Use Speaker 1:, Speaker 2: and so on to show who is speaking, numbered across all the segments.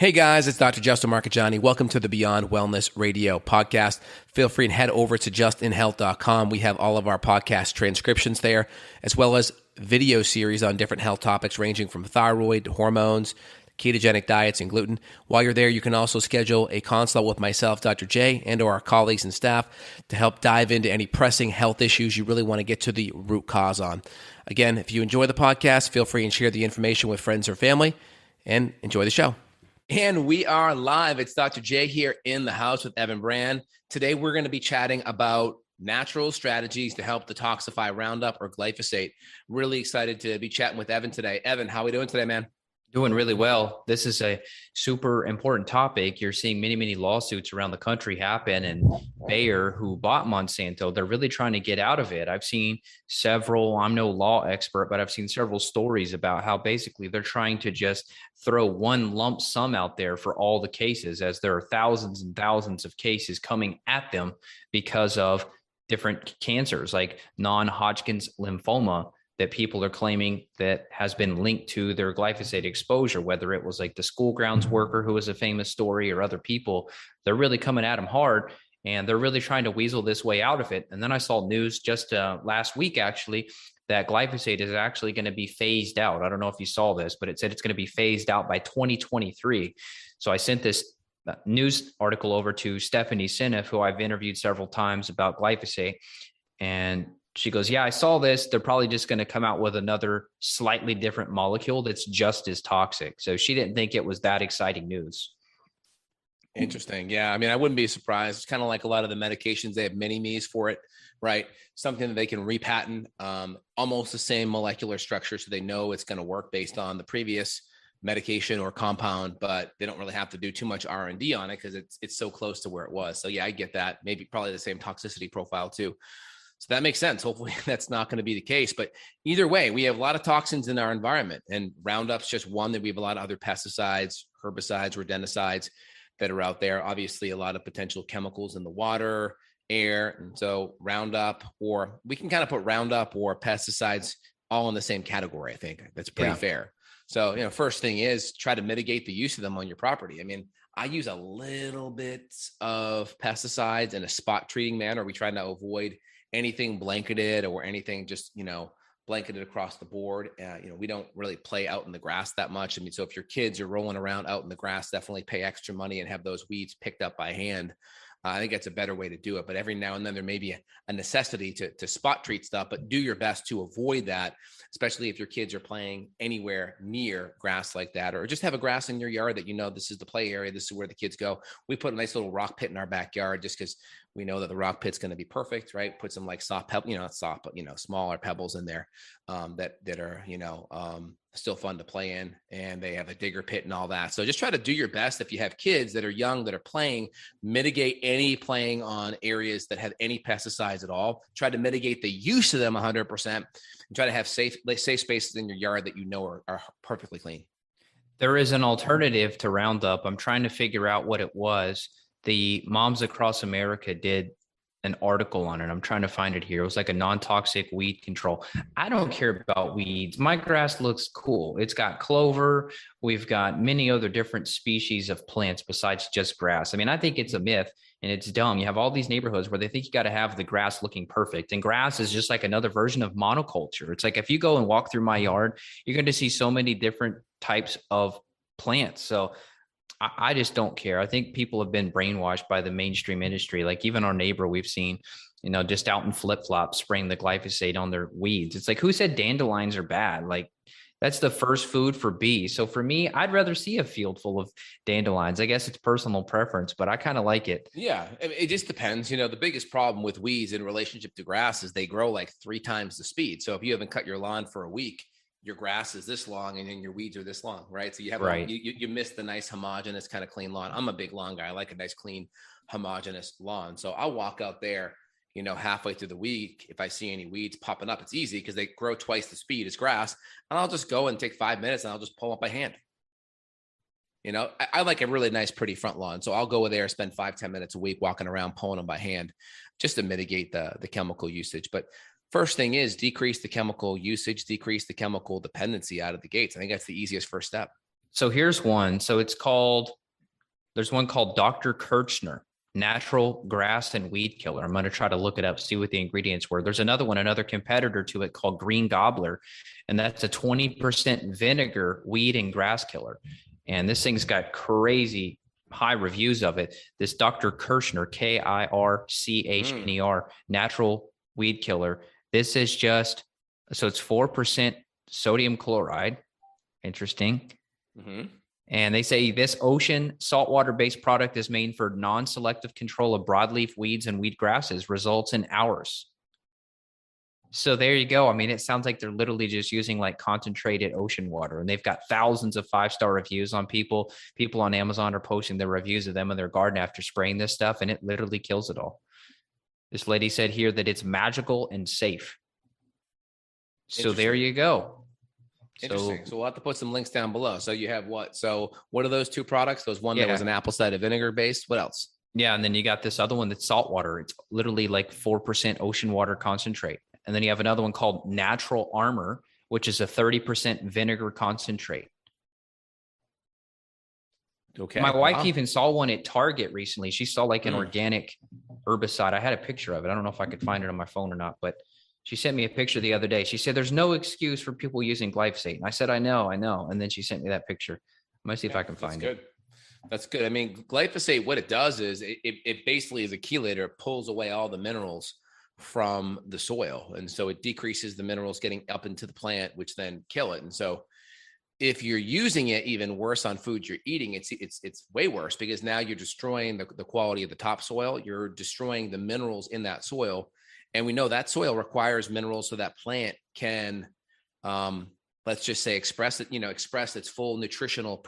Speaker 1: Hey guys, it's Dr. Justin Marcagiani. Welcome to the Beyond Wellness Radio podcast. Feel free and head over to justinhealth.com. We have all of our podcast transcriptions there, as well as video series on different health topics ranging from thyroid to hormones, ketogenic diets, and gluten. While you're there, you can also schedule a consult with myself, Dr. J, and or our colleagues and staff to help dive into any pressing health issues you really want to get to the root cause on. Again, if you enjoy the podcast, feel free and share the information with friends or family, and enjoy the show. And we are live. It's Dr. J here in the house with Evan Brand. Today, we're going to be chatting about natural strategies to help detoxify Roundup or glyphosate. Really excited to be chatting with Evan today. Evan, how are we doing today, man?
Speaker 2: Doing really well. This is a super important topic. You're seeing many lawsuits around the country happen, and Bayer, who bought Monsanto, they're really trying to get out of it. I've seen several, I'm no law expert, but I've seen several stories about how basically they're trying to just throw one lump sum out there for all the cases, as there are thousands and thousands of cases coming at them because of different cancers like non-Hodgkin's lymphoma that people are claiming that has been linked to their glyphosate exposure, whether it was like the school grounds worker who was a famous story or other people. They're really coming at them hard, and they're really trying to weasel this way out of it. And then I saw news just last week, actually, that glyphosate is actually going to be phased out. I don't know if you saw this, but it said it's going to be phased out by 2023. So I sent this news article over to Stephanie Seneff, who I've interviewed several times about glyphosate. And she goes, yeah, I saw this. They're probably just going to come out with another slightly different molecule that's just as toxic. So she didn't think it was that exciting news.
Speaker 1: Interesting. Yeah. I mean, I wouldn't be surprised. It's kind of like a lot of the medications, they have mini-me's for it, right? Something that they can repatent, almost the same molecular structure. So they know it's going to work based on the previous medication or compound, but they don't really have to do too much R&D on it because it's so close to where it was. So yeah, I get that. Maybe probably the same toxicity profile too. So that makes sense. Hopefully that's not going to be the case. But either way, we have a lot of toxins in our environment, and Roundup's just one. That we have a lot of other pesticides, herbicides, rodenticides that are out there. Obviously, a lot of potential chemicals in the water, air. And so Roundup, or we can kind of put Roundup or pesticides all in the same category. I think that's pretty fair. So, first thing is try to mitigate the use of them on your property. I mean, I use a little bit of pesticides in a spot treating manner. We try to avoid anything blanketed or anything just, blanketed across the board. We don't really play out in the grass that much. I mean, so if your kids are rolling around out in the grass, definitely pay extra money and have those weeds picked up by hand. I think that's a better way to do it. But every now and then there may be a necessity to spot treat stuff, but do your best to avoid that, especially if your kids are playing anywhere near grass like that, or just have a grass in your yard that, this is the play area. This is where the kids go. We put a nice little rock pit in our backyard just because we know that the rock pit's going to be perfect, right? Put some like soft pebbles, not soft, but, smaller pebbles in there that are, still fun to play in, and they have a digger pit and all that. So just try to do your best. If you have kids that are young that are playing, mitigate any playing on areas that have any pesticides at all. Try to mitigate the use of them 100%, and try to have safe spaces in your yard that are perfectly clean.
Speaker 2: There is an alternative to Roundup. I'm trying to figure out what it was. The Moms Across America did an article on it. I'm trying to find it here. It was like a non-toxic weed control. I don't care about weeds. My grass looks cool. It's got clover. We've got many other different species of plants besides just grass. I mean, I think it's a myth and it's dumb. You have all these neighborhoods where they think you got to have the grass looking perfect. And grass is just like another version of monoculture. It's like if you go and walk through my yard, you're going to see so many different types of plants. So I just don't care. I think people have been brainwashed by the mainstream industry. Like even our neighbor, we've seen, just out in flip-flops spraying the glyphosate on their weeds. It's like, who said dandelions are bad? Like that's the first food for bees. So for me, I'd rather see a field full of dandelions. I guess it's personal preference, but I kind of like it.
Speaker 1: Yeah, it just depends. The biggest problem with weeds in relationship to grass is they grow like 3 times the speed. So if you haven't cut your lawn for a week, your grass is this long and then your weeds are this long, right? So you have you miss the nice homogeneous kind of clean lawn. I'm a big lawn guy. I like a nice clean homogeneous lawn. So I'll walk out there, halfway through the week. If I see any weeds popping up, it's easy because they grow twice the speed as grass. And I'll just go and take 5 minutes and I'll just pull up by hand. I like a really nice, pretty front lawn. So I'll go there, spend 5-10 minutes a week walking around, pulling them by hand just to mitigate the chemical usage. But first thing is decrease the chemical usage, decrease the chemical dependency out of the gates. I think that's the easiest first step.
Speaker 2: So here's one. There's one called Dr. Kirchner, natural grass and weed killer. I'm going to try to look it up, see what the ingredients were. There's another one, another competitor to it called Green Gobbler, and that's a 20% vinegar weed and grass killer. And this thing's got crazy high reviews of it. This Dr. Kirchner, Kirchner, natural weed killer. This is just, so it's 4% sodium chloride. Interesting.
Speaker 1: Mm-hmm.
Speaker 2: And they say this ocean saltwater-based product is made for non-selective control of broadleaf weeds and weed grasses, results in hours. So there you go. I mean, it sounds like they're literally just using like concentrated ocean water, and they've got thousands of 5-star reviews on people. People on Amazon are posting their reviews of them in their garden after spraying this stuff, and it literally kills it all. This lady said here that it's magical and safe. So there you go.
Speaker 1: Interesting. So we'll have to put some links down below. So you have what? So what are those two products? Those one that was an apple cider vinegar based. What else?
Speaker 2: Yeah. And then you got this other one that's salt water. It's literally like 4% ocean water concentrate. And then you have another one called Natural Armor, which is a 30% vinegar concentrate. Okay. My wife even saw one at Target recently. She saw like an organic herbicide. I had a picture of it. I don't know if I could find it on my phone or not, but she sent me a picture the other day. She said, there's no excuse for people using glyphosate. And I said, I know. And then she sent me that picture. I'm going to see if I can find it.
Speaker 1: That's good. I mean, glyphosate, what it does is it basically is a chelator. It pulls away all the minerals from the soil. And so it decreases the minerals getting up into the plant, which then kill it. And so if you're using it even worse on food you're eating, it's way worse, because now you're destroying the quality of the topsoil. You're destroying the minerals in that soil. And we know that soil requires minerals so that plant can, let's just say, express its full nutritional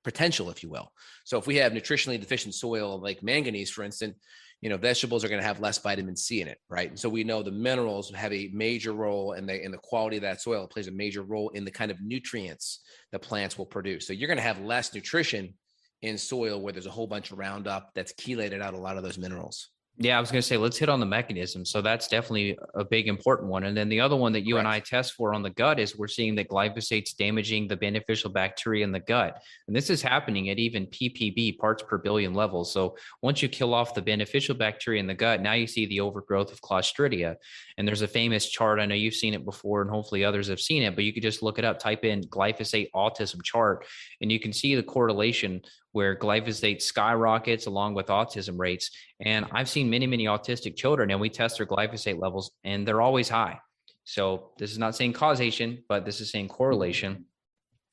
Speaker 1: potential, if you will. So if we have nutritionally deficient soil, like manganese, for instance, vegetables are going to have less vitamin C in it, right? And so we know the minerals have a major role in the quality of that soil. It plays a major role in the kind of nutrients that plants will produce. So you're going to have less nutrition in soil where there's a whole bunch of Roundup that's chelated out a lot of those minerals.
Speaker 2: Yeah, I was going to say, let's hit on the mechanism. So that's definitely a big important one. And then the other one that you and I test for on the gut is we're seeing that glyphosate's damaging the beneficial bacteria in the gut. And this is happening at even ppb, parts per billion levels. So once you kill off the beneficial bacteria in the gut, now you see the overgrowth of Clostridia. And there's a famous chart. I know you've seen it before, and hopefully others have seen it, but you could just look it up, type in glyphosate autism chart, and you can see the correlation where glyphosate skyrockets along with autism rates. And I've seen many, many autistic children, and we test their glyphosate levels, and they're always high. So this is not saying causation, but this is saying correlation.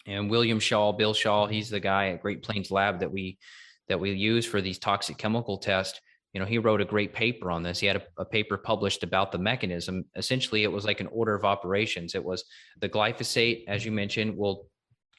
Speaker 2: And William Shaw, Bill Shaw, he's the guy at Great Plains Lab that we use for these toxic chemical tests. He wrote a great paper on this. He had a paper published about the mechanism. Essentially, it was like an order of operations. It was the glyphosate, as you mentioned, will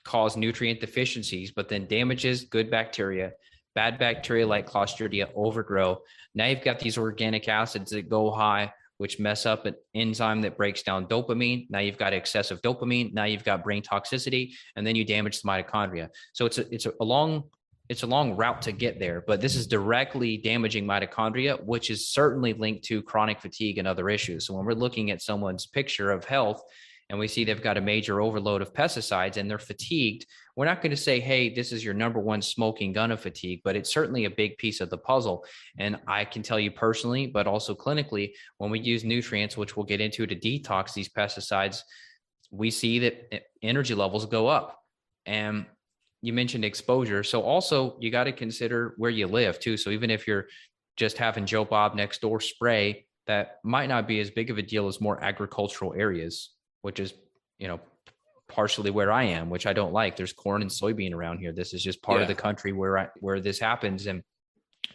Speaker 2: cause nutrient deficiencies, but then damages good bacteria. Bad bacteria like Clostridia overgrow. Now you've got these organic acids that go high, which mess up an enzyme that breaks down dopamine. Now you've got excessive dopamine. Now you've got brain toxicity, and then you damage the mitochondria. So it's a long route to get there, but this is directly damaging mitochondria, which is certainly linked to chronic fatigue and other issues. So when we're looking at someone's picture of health, and we see they've got a major overload of pesticides and they're fatigued, we're not going to say, hey, this is your number one smoking gun of fatigue, but it's certainly a big piece of the puzzle. And I can tell you personally, but also clinically, when we use nutrients, which we'll get into to detox these pesticides, we see that energy levels go up. And you mentioned exposure. So also you got to consider where you live too. So even if you're just having Joe Bob next door spray, that might not be as big of a deal as more agricultural areas, which is, partially where I am, which I don't like. There's corn and soybean around here. This is just part of the country where this happens. And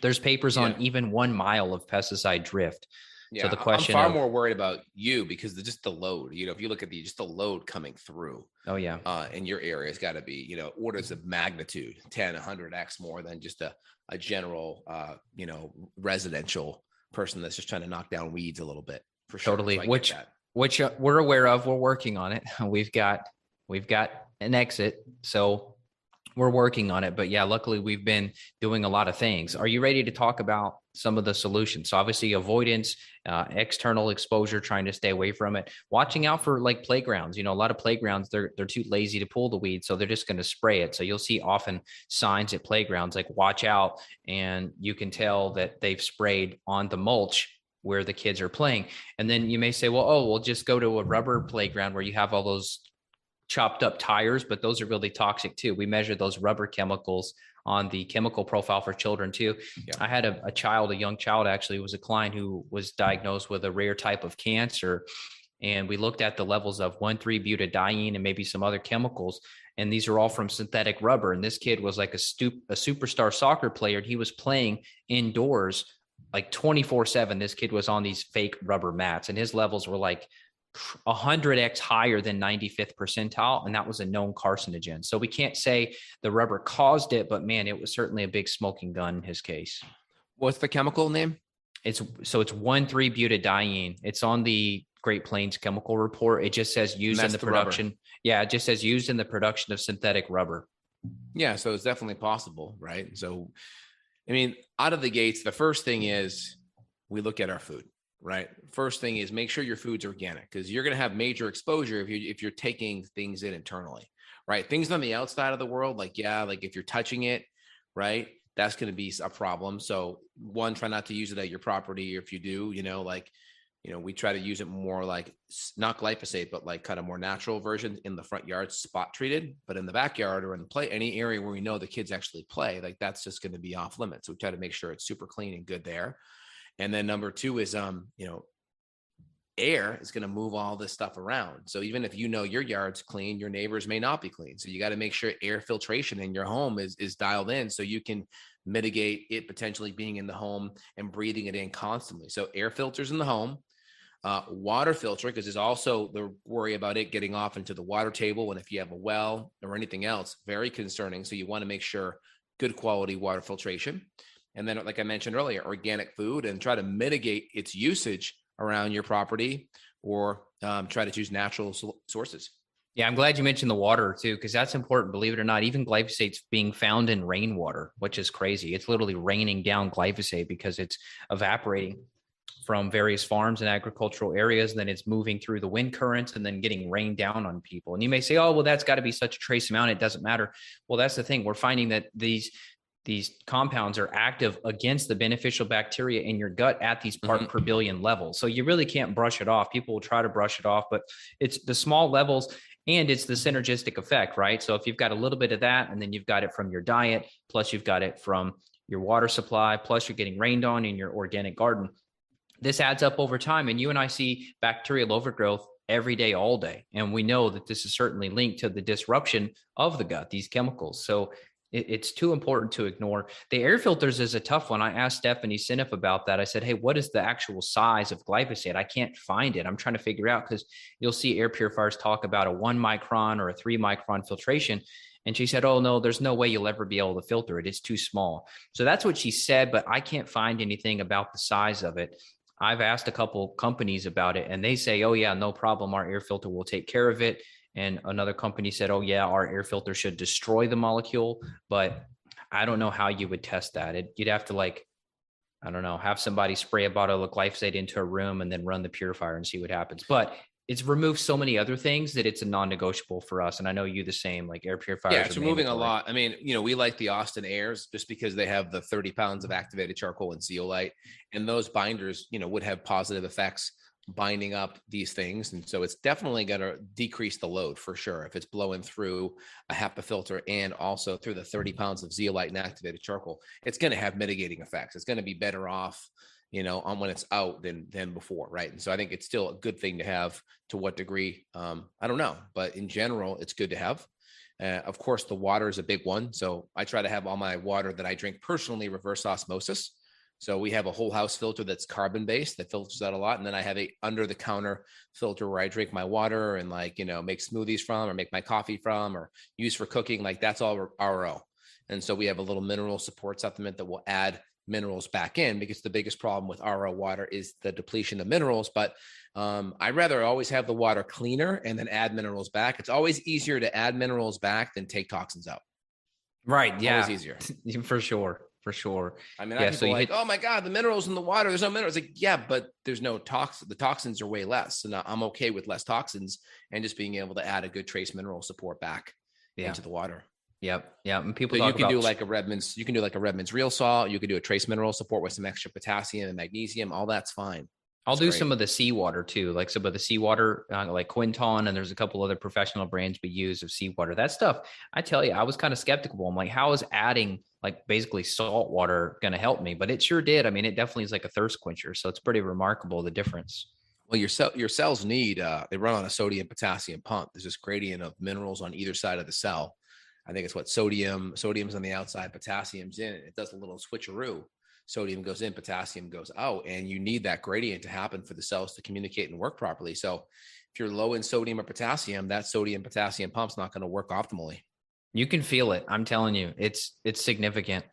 Speaker 2: there's papers on even 1 mile of pesticide drift.
Speaker 1: Yeah, so the question, I'm far more worried about you because just the load, if you look at just the load coming through.
Speaker 2: Oh yeah.
Speaker 1: In your area, it's got to be, orders of magnitude, 10, 100x more than just a general, residential person that's just trying to knock down weeds a little bit, for sure.
Speaker 2: Totally. So which we're aware of. We're working on it. We've got an exit. So We're working on it, but yeah, luckily we've been doing a lot of things. Are you ready to talk about some of the solutions? So obviously avoidance, external exposure, trying to stay away from it, watching out for like playgrounds. A lot of playgrounds, they're too lazy to pull the weed, so they're just going to spray it. So you'll see often signs at playgrounds like watch out, and you can tell that they've sprayed on the mulch where the kids are playing. And then you may say, well, oh, we'll just go to a rubber playground where you have all those chopped up tires, but those are really toxic too. We measure those rubber chemicals on the chemical profile for children too. Yeah. I had a young child actually, was a client who was diagnosed with a rare type of cancer. And we looked at the levels of 1,3-butadiene and maybe some other chemicals. And these are all from synthetic rubber. And this kid was like a superstar soccer player. And he was playing indoors like 24/7. This kid was on these fake rubber mats, and his levels were like 100x higher than 95th percentile, and that was a known carcinogen. So we can't say the rubber caused it, but man, it was certainly a big smoking gun in his case.
Speaker 1: What's the chemical name?
Speaker 2: It's 1,3-butadiene. It's on the Great Plains Chemical Report. It just says used in the production. Rubber. Yeah, it just says used in the production of synthetic rubber.
Speaker 1: Yeah, so it's definitely possible, right? So, I mean, out of the gates, the first thing is we look at our food. Right. First thing is make sure your food's organic, because you're going to have major exposure if you're taking things in internally. Right. Things on the outside of the world, like if you're touching it, right, that's going to be a problem. So one, try not to use it at your property. Or if you do, we try to use it more like not glyphosate, but like kind of more natural version in the front yard, spot treated. But in the backyard or in the play, any area where we know the kids actually play, like that's just going to be off limits. So we try to make sure it's super clean and good there. And then number two is, air is going to move all this stuff around. So even if your yard's clean, your neighbors may not be clean. So you got to make sure air filtration in your home is dialed in, so you can mitigate it potentially being in the home and breathing it in constantly. So air filters in the home, water filter, because there's also the worry about it getting off into the water table. And if you have a well or anything else, very concerning. So you want to make sure good quality water filtration. And then, like I mentioned earlier, organic food, and try to mitigate its usage around your property, or try to choose natural sources.
Speaker 2: Yeah, I'm glad you mentioned the water too, because that's important. Believe it or not, even glyphosate's being found in rainwater, which is crazy. It's literally raining down glyphosate because it's evaporating from various farms and agricultural areas. And then it's moving through the wind currents and then getting rained down on people. And you may say, oh, well, that's got to be such a trace amount, it doesn't matter. Well, that's the thing. We're finding that these compounds are active against the beneficial bacteria in your gut at these part per billion levels. So you really can't brush it off. People will try to brush it off, but it's the small levels and it's the synergistic effect, right? So if you've got a little bit of that, and then you've got it from your diet, plus you've got it from your water supply, plus you're getting rained on in your organic garden, this adds up over time. And you and I see bacterial overgrowth every day, all day. And we know that this is certainly linked to the disruption of the gut, these chemicals. So it's too important to ignore. The air filters is a tough one. I asked Stephanie Seneff about that. I said, hey, what is the actual size of glyphosate? I can't find it. I'm trying to figure out, because you'll see air purifiers talk about a 1 micron or a 3 micron filtration. And she said, oh, no, there's no way you'll ever be able to filter it. It's too small. So that's what she said, but I can't find anything about the size of it. I've asked a couple companies about it, and they say, oh, yeah, no problem. Our air filter will take care of it. And another company said, oh, yeah, our air filter should destroy the molecule. But I don't know how you would test that. You'd have to have somebody spray a bottle of glyphosate into a room and then run the purifier and see what happens. But it's removed so many other things that it's a non-negotiable for us. And I know you the same, like air purifiers.
Speaker 1: Yeah, it's removing a lot. I mean, we like the Austin Airs just because they have the 30 pounds of activated charcoal and zeolite. And those binders, would have positive effects binding up these things. And so it's definitely going to decrease the load for sure if it's blowing through a HEPA filter and also through the 30 pounds of zeolite and activated charcoal. It's going to have mitigating effects. It's going to be better off, on when it's out than before, right? And so I think it's still a good thing to have. To what degree, I don't know, but in general, it's good to have. Of course, the water is a big one. So I try to have all my water that I drink personally reverse osmosis. So we have a whole house filter that's carbon based that filters out a lot. And then I have a under the counter filter where I drink my water and make smoothies from, or make my coffee from, or use for cooking. Like that's all RO. And so we have a little mineral support supplement that will add minerals back in, because the biggest problem with RO water is the depletion of minerals. But I'd rather always have the water cleaner and then add minerals back. It's always easier to add minerals back than take toxins out.
Speaker 2: Right.
Speaker 1: Always
Speaker 2: Yeah.
Speaker 1: easier.
Speaker 2: For sure. For sure.
Speaker 1: I mean, I
Speaker 2: Yeah.
Speaker 1: have
Speaker 2: So
Speaker 1: people
Speaker 2: you
Speaker 1: like,
Speaker 2: hit,
Speaker 1: oh my God, the minerals in the water, there's no minerals. Like, yeah, but there's no the toxins are way less. So now I'm okay with less toxins and just being able to add a good trace mineral support back
Speaker 2: yeah.
Speaker 1: into the water.
Speaker 2: Yep. Yeah. And people
Speaker 1: So you
Speaker 2: talk
Speaker 1: can do
Speaker 2: about,
Speaker 1: like you can do like a Redmond's Real Salt. You can do a trace mineral support with some extra potassium and magnesium. All that's fine.
Speaker 2: I'll
Speaker 1: That's
Speaker 2: do
Speaker 1: great.
Speaker 2: some of the seawater too, like some of the seawater, like Quinton, and there's a couple other professional brands we use of seawater. That stuff, I tell you, I was kind of skeptical. I'm like, how is adding like basically salt water going to help me? But it sure did. I mean, it definitely is like a thirst quencher. So it's pretty remarkable the difference.
Speaker 1: Well, your cells need they run on a sodium potassium pump. There's this gradient of minerals on either side of the cell. I think it's what sodium's on the outside, potassium's in it. It does a little switcheroo. Sodium goes in, potassium goes out, and you need that gradient to happen for the cells to communicate and work properly. So if you're low in sodium or potassium, that sodium potassium pump's not going to work optimally.
Speaker 2: You can feel it. I'm telling you, it's significant.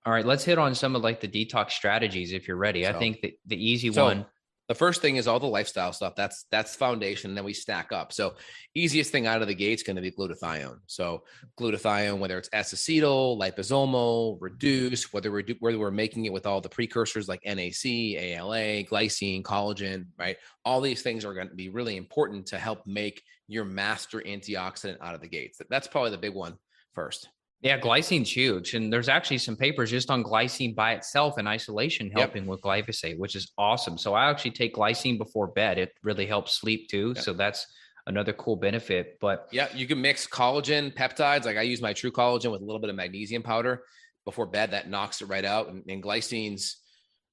Speaker 2: All right, let's hit on some of like the detox strategies if you're ready. I
Speaker 1: So
Speaker 2: think the easy
Speaker 1: so
Speaker 2: one.
Speaker 1: the first thing is all the lifestyle stuff. That's foundation. And then we stack up. So easiest thing out of the gate is going to be glutathione. So glutathione, whether it's acetyl, liposomal, reduce, whether we're making it with all the precursors like NAC, ALA, glycine, collagen, right? All these things are going to be really important to help make your master antioxidant out of the gates. That's probably the big one first.
Speaker 2: Yeah, glycine's huge. And there's actually some papers just on glycine by itself in isolation
Speaker 1: Yep.
Speaker 2: helping with glyphosate, which is awesome. So I actually take glycine before bed. It really helps sleep too.
Speaker 1: Yep.
Speaker 2: So that's another cool benefit. But
Speaker 1: Yeah, you can mix collagen, peptides. Like I use my True Collagen with a little bit of magnesium powder before bed. That knocks it right out. And glycine's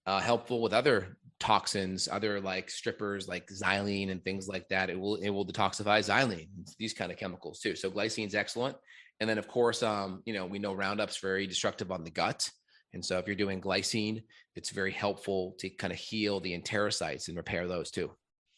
Speaker 1: helpful with other toxins, other like strippers like xylene and things like that. It will detoxify xylene, these kind of chemicals too. So glycine's excellent. And then of course, we know Roundup's very destructive on the gut. And so if you're doing glycine, it's very helpful to kind of heal the enterocytes and repair those too.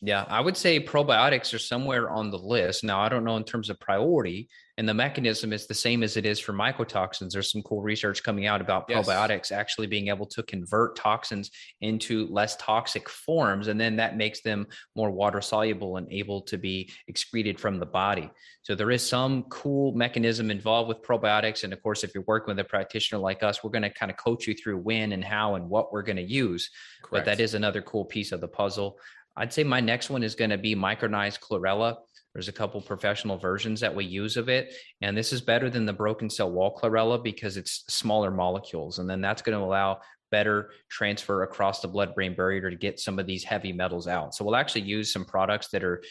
Speaker 2: yeah, I would say probiotics are somewhere on the list. Now, I don't know in terms of priority, and the mechanism is the same as it is for mycotoxins. There's some cool research coming out about
Speaker 1: Yes.
Speaker 2: probiotics actually being able to convert toxins into less toxic forms, and then that makes them more water soluble and able to be excreted from the body. So there is some cool mechanism involved with probiotics. And of course, if you're working with a practitioner like us, we're going to kind of coach you through when and how and what we're going to use.
Speaker 1: Correct.
Speaker 2: But that is another cool piece of the puzzle. I'd say my next one is going to be micronized chlorella. There's a couple professional versions that we use of it. And this is better than the broken cell wall chlorella because it's smaller molecules. And then that's going to allow better transfer across the blood-brain barrier to get some of these heavy metals out. So we'll actually use some products that are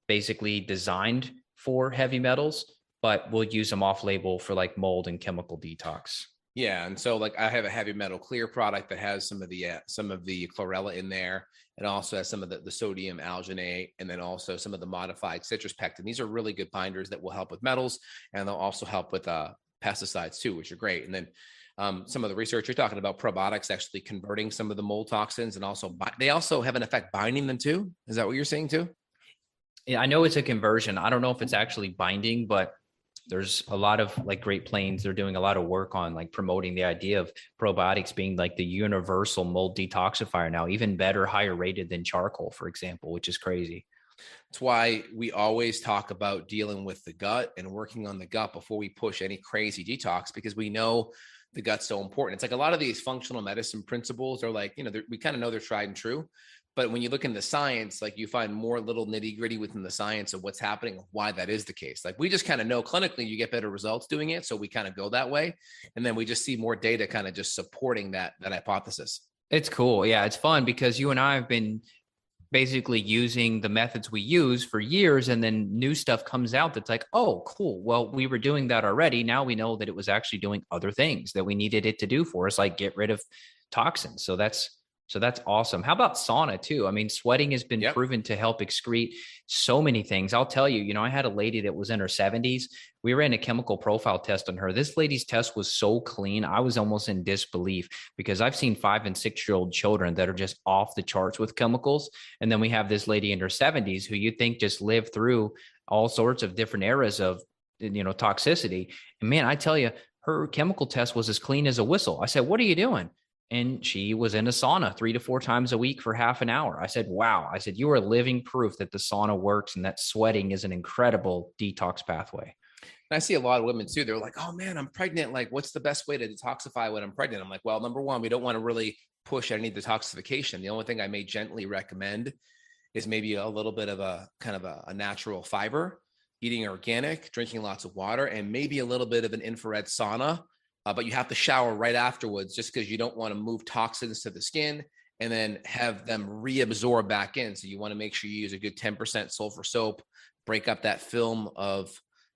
Speaker 2: basically designed for heavy metals, but we'll use them off-label for like mold and chemical detox.
Speaker 1: Yeah, and so like I have a heavy metal clear product that has some of the chlorella in there. It also has some of the sodium alginate, and then also some of the modified citrus pectin. These are really good binders that will help with metals, and they'll also help with pesticides too, which are great. And then some of the research you're talking about probiotics actually converting some of the mold toxins, and also they also have an effect binding them too. Is that what you're saying too?
Speaker 2: Yeah, I know it's a conversion. I don't know if it's actually binding, but there's a lot of like Great Plains. They're doing a lot of work on like promoting the idea of probiotics being like the universal mold detoxifier now, even better, higher rated than charcoal, for example, which is crazy.
Speaker 1: That's why we always talk about dealing with the gut and working on the gut before we push any crazy detox, because we know the gut's so important. It's like a lot of these functional medicine principles are like, we kind of know they're tried and true. But when you look into science, like you find more little nitty gritty within the science of what's happening, why that is the case. Like we just kind of know clinically you get better results doing it. So we kind of go that way. And then we just see more data kind of just supporting that hypothesis.
Speaker 2: It's cool. Yeah, it's fun because you and I have been basically using the methods we use for years, and then new stuff comes out that's like, oh, cool. Well, we were doing that already. Now we know that it was actually doing other things that we needed it to do for us, like get rid of toxins. So that's awesome. How about sauna too? I mean, sweating has been proven to help excrete so many things. I'll tell you, I had a lady that was in her 70s. We ran a chemical profile test on her. This lady's test was so clean. I was almost in disbelief because I've seen 5 and 6-year-old children that are just off the charts with chemicals. And then we have this lady in her 70s who you think just lived through all sorts of different eras of, toxicity. And man, I tell you, her chemical test was as clean as a whistle. I said, what are you doing? And she was in a sauna 3 to 4 times a week for half an hour. I said, wow. I said, you are living proof that the sauna works and that sweating is an incredible detox pathway.
Speaker 1: And I see a lot of women too. They're like, oh man, I'm pregnant. Like, what's the best way to detoxify when I'm pregnant? I'm like, well, number one, we don't want to really push any detoxification. The only thing I may gently recommend is maybe a little bit of a kind of a natural fiber, eating organic, drinking lots of water, and maybe a little bit of an infrared sauna. But you have to shower right afterwards just because you don't want to move toxins to the skin and then have them reabsorb back in. So you want to make sure you use a good 10% sulfur soap, break up that film of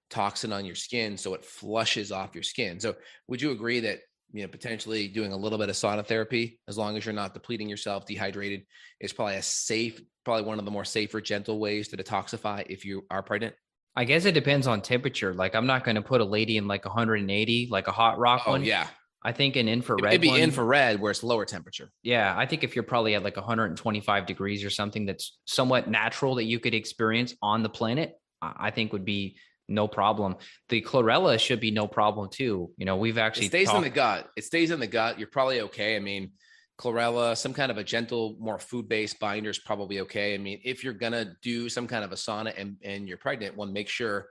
Speaker 1: toxin on your skin so it flushes off your skin. So would you agree that, you know, potentially doing a little bit of sauna therapy, as long as you're not depleting yourself, dehydrated, is probably one of the more safer, gentle ways to detoxify if you are pregnant?
Speaker 2: I guess it depends on temperature. Like I'm not going to put a lady in like 180, like a hot rock
Speaker 1: Oh
Speaker 2: one.
Speaker 1: yeah.
Speaker 2: I think an
Speaker 1: It'd
Speaker 2: infrared
Speaker 1: be
Speaker 2: one.
Speaker 1: infrared where it's lower temperature.
Speaker 2: Yeah, I think if you're probably at like 125 degrees or something that's somewhat natural that you could experience on the planet, I think would be no problem. The chlorella should be no problem too. You know, we've
Speaker 1: It
Speaker 2: actually
Speaker 1: stays in the
Speaker 2: talked.
Speaker 1: gut. It stays in the gut. You're probably okay. I mean, chlorella, some kind of a gentle, more food-based binder is probably okay. I mean, if you're gonna do some kind of a sauna and you're pregnant, one, make sure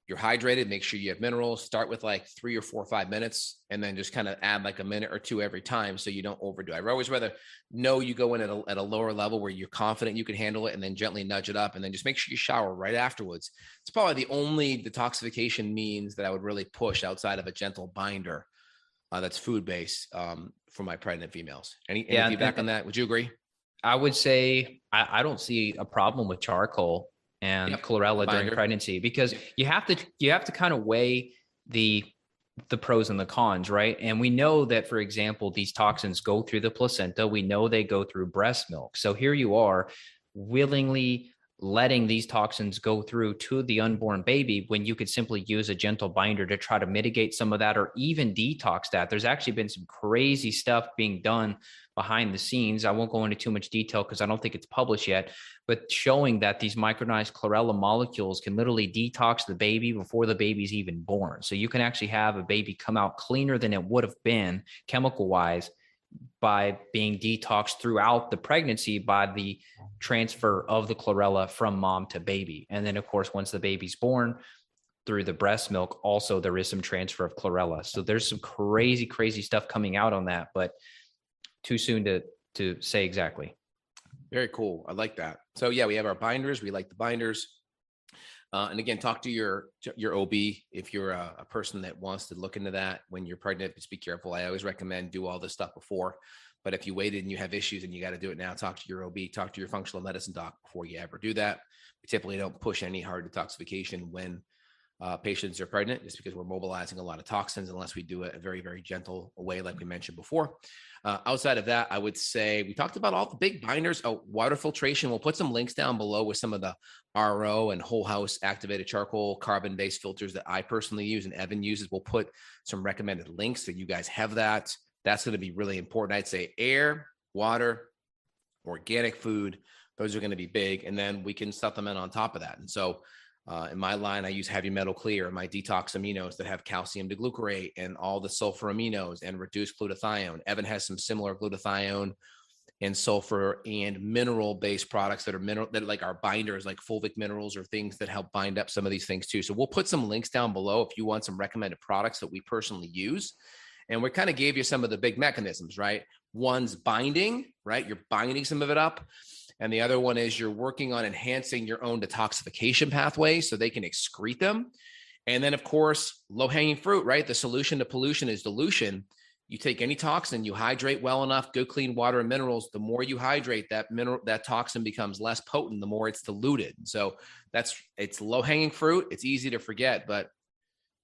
Speaker 1: you're hydrated, make sure you have minerals. Start with like 3 or 4 or 5 minutes, and then just kind of add like a minute or two every time so you don't overdo it. I'd always rather know you go in at a lower level where you're confident you can handle it, and then gently nudge it up, and then just make sure you shower right afterwards. It's probably the only detoxification means that I would really push outside of a gentle binder that's food based for my pregnant females. Any
Speaker 2: Yeah,
Speaker 1: feedback on that? Would you agree?
Speaker 2: I would say I don't see a problem with charcoal and
Speaker 1: Yep.
Speaker 2: chlorella during
Speaker 1: Binder.
Speaker 2: pregnancy because
Speaker 1: Yep.
Speaker 2: you have to kind of weigh the pros and the cons, right? And we know that, for example, these toxins go through the placenta. We know they go through breast milk. So here you are willingly letting these toxins go through to the unborn baby when you could simply use a gentle binder to try to mitigate some of that or even detox that. There's actually been some crazy stuff being done behind the scenes. I won't go into too much detail because I don't think it's published yet, but showing that these micronized chlorella molecules can literally detox the baby before the baby's even born. So you can actually have a baby come out cleaner than it would have been chemical wise by being detoxed throughout the pregnancy by the transfer of the chlorella from mom to baby. And then, of course, once the baby's born, through the breast milk, also there is some transfer of chlorella. So there's some crazy, crazy stuff coming out on that, but too soon to say exactly.
Speaker 1: Very cool. I like that. So yeah, we have our binders. We like the binders. And again, talk to your OB if you're a person that wants to look into that when you're pregnant. Just be careful. I always recommend do all this stuff before. But if you waited and you have issues and you got to do it now, talk to your OB, talk to your functional medicine doc before you ever do that. We typically don't push any hard detoxification when patients are pregnant, just because we're mobilizing a lot of toxins unless we do it a very, very gentle way, like we mentioned before. Outside of that, I would say we talked about all the big binders. Oh, water filtration. We'll put some links down below with some of the RO and whole house activated charcoal carbon-based filters that I personally use and Evan uses. We'll put some recommended links so you guys have that. That's going to be really important. I'd say air, water, organic food. Those are going to be big. And then we can supplement on top of that. And so in my line, I use heavy metal clear, my detox aminos that have calcium deglucarate and all the sulfur aminos and reduced glutathione. Evan has some similar glutathione and sulfur and mineral based products that are like our binders, like fulvic minerals or things that help bind up some of these things too. So we'll put some links down below if you want some recommended products that we personally use. And we kind of gave you some of the big mechanisms, right? One's binding, right? You're binding some of it up. And the other one is you're working on enhancing your own detoxification pathway so they can excrete them. And then, of course, low-hanging fruit, right? The solution to pollution is dilution. You take any toxin, you hydrate well enough, good clean water and minerals. The more you hydrate, that toxin becomes less potent, the more it's diluted. So it's low-hanging fruit. It's easy to forget, but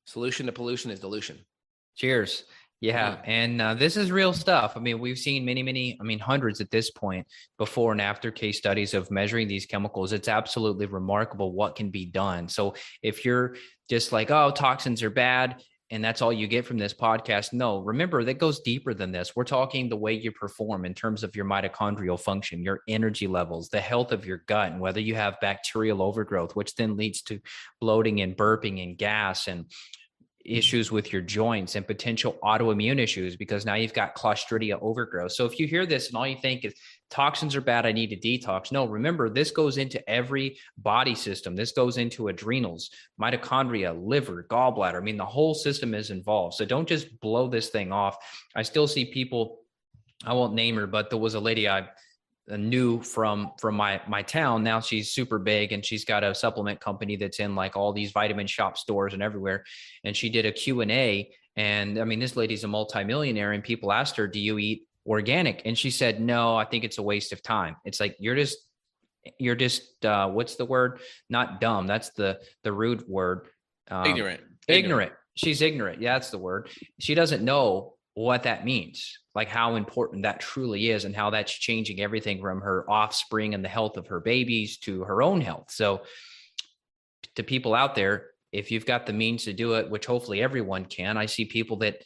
Speaker 1: solution to pollution is dilution.
Speaker 2: Cheers. Yeah. And this is real stuff. I mean, we've seen many, hundreds at this point, before and after case studies of measuring these chemicals. It's absolutely remarkable what can be done. So if you're just like, oh, toxins are bad, and that's all you get from this podcast, no, remember that goes deeper than this. We're talking the way you perform in terms of your mitochondrial function, your energy levels, the health of your gut, and whether you have bacterial overgrowth, which then leads to bloating and burping and gas and issues with your joints and potential autoimmune issues, because now you've got Clostridia overgrowth. So if you hear this and all you think is toxins are bad, I need to detox. No, remember, this goes into every body system. This goes into adrenals, mitochondria, liver, gallbladder. I mean, the whole system is involved. So don't just blow this thing off. I still see people, I won't name her, but there was a lady I knew from my town. Now she's super big and she's got a supplement company that's in like all these vitamin shop stores and everywhere. And she did a Q&A. And I mean, this lady's a multimillionaire, and people asked her, do you eat organic? And she said, no, I think it's a waste of time. It's like, you're just what's the word? Not dumb. That's the rude word. Ignorant. She's ignorant. Yeah, that's the word. She doesn't know what that means, like how important that truly is, and how that's changing everything from her offspring and the health of her babies to her own health. So to people out there, if you've got the means to do it, which hopefully everyone can, I see people that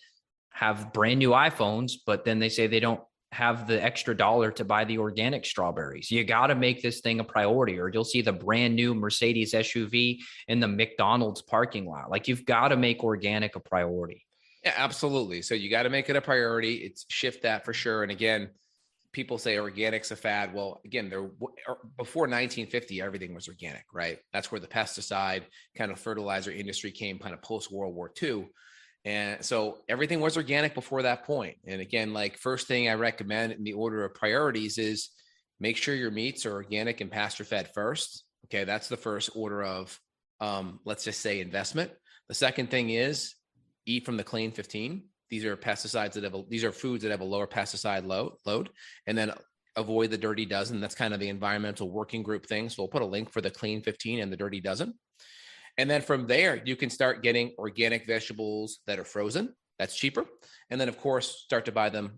Speaker 2: have brand new iPhones, but then they say they don't have the extra dollar to buy the organic strawberries. You got to make this thing a priority, or you'll see the brand new Mercedes SUV in the McDonald's parking lot. Like, you've got to make organic a priority.
Speaker 1: Yeah, absolutely. So you got to make it a priority. It's shift that for sure. And again, people say organic's a fad. Well, again, before 1950, everything was organic, right? That's where the pesticide kind of fertilizer industry came, kind of post World War II. And so everything was organic before that point. And again, like, first thing I recommend in the order of priorities is make sure your meats are organic and pasture fed first. Okay. That's the first order of, let's just say, investment. The second thing is eat from the Clean 15. These are pesticides these are foods that have a lower pesticide load, and then avoid the Dirty Dozen. That's kind of the environmental working group thing. So we'll put a link for the Clean 15 and the Dirty Dozen. And then from there, you can start getting organic vegetables that are frozen. That's cheaper. And then, of course, start to buy them,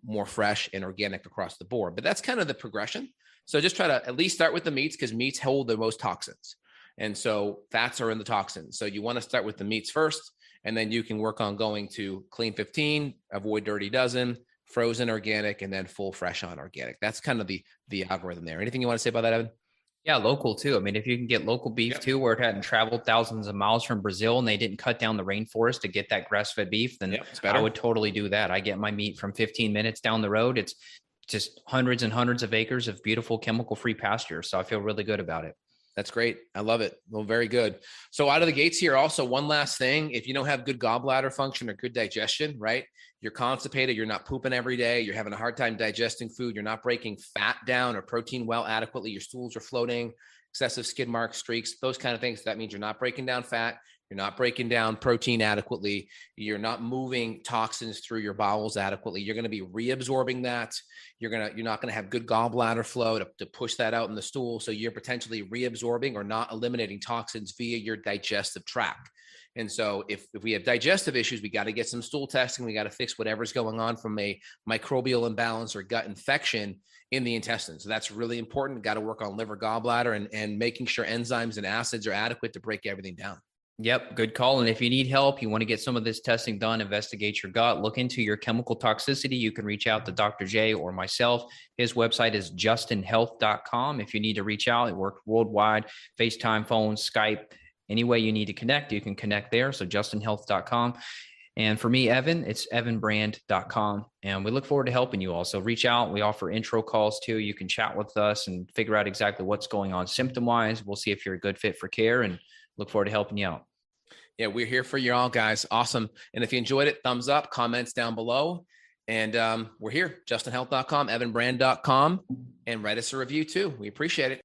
Speaker 1: more fresh and organic across the board. But that's kind of the progression. So just try to at least start with the meats, because meats hold the most toxins. And so fats are in the toxins. So you want to start with the meats first, and then you can work on going to Clean 15, avoid Dirty Dozen, frozen organic, and then full fresh on organic. That's kind of the algorithm there. Anything you want to say about that, Evan?
Speaker 2: Yeah, local too. I mean, if you can get local beef too, where it hadn't traveled thousands of miles from Brazil and they didn't cut down the rainforest to get that grass-fed beef, then I would totally do that. I get my meat from 15 minutes down the road. It's just hundreds and hundreds of acres of beautiful chemical-free pasture. So I feel really good about it.
Speaker 1: That's great. I love it. Well, very good. So out of the gates here, also one last thing, if you don't have good gallbladder function or good digestion, right? You're constipated, you're not pooping every day, you're having a hard time digesting food, you're not breaking fat down or protein well adequately, your stools are floating, excessive skid marks, streaks, those kind of things. That means you're not breaking down fat, you're not breaking down protein adequately, you're not moving toxins through your bowels adequately. You're going to be reabsorbing that. You're not going to have good gallbladder flow to push that out in the stool. So you're potentially reabsorbing or not eliminating toxins via your digestive tract. And so if we have digestive issues, we got to get some stool testing. We got to fix whatever's going on from a microbial imbalance or gut infection in the intestines. So that's really important. Got to work on liver, gallbladder, and making sure enzymes and acids are adequate to break everything down.
Speaker 2: Yep. Good call. And if you need help, you want to get some of this testing done, investigate your gut, look into your chemical toxicity, you can reach out to Dr. J or myself. His website is justinhealth.com. If you need to reach out, it works worldwide, FaceTime, phone, Skype, any way you need to connect, you can connect there. So justinhealth.com. And for me, Evan, it's evanbrand.com. And we look forward to helping you also. Reach out. We offer intro calls too. You can chat with us and figure out exactly what's going on symptom-wise. We'll see if you're a good fit for care, and look forward to helping you out.
Speaker 1: Yeah, we're here for you all, guys. Awesome. And if you enjoyed it, thumbs up, comments down below. And we're here, justinhealth.com, evanbrand.com, and write us a review too. We appreciate it.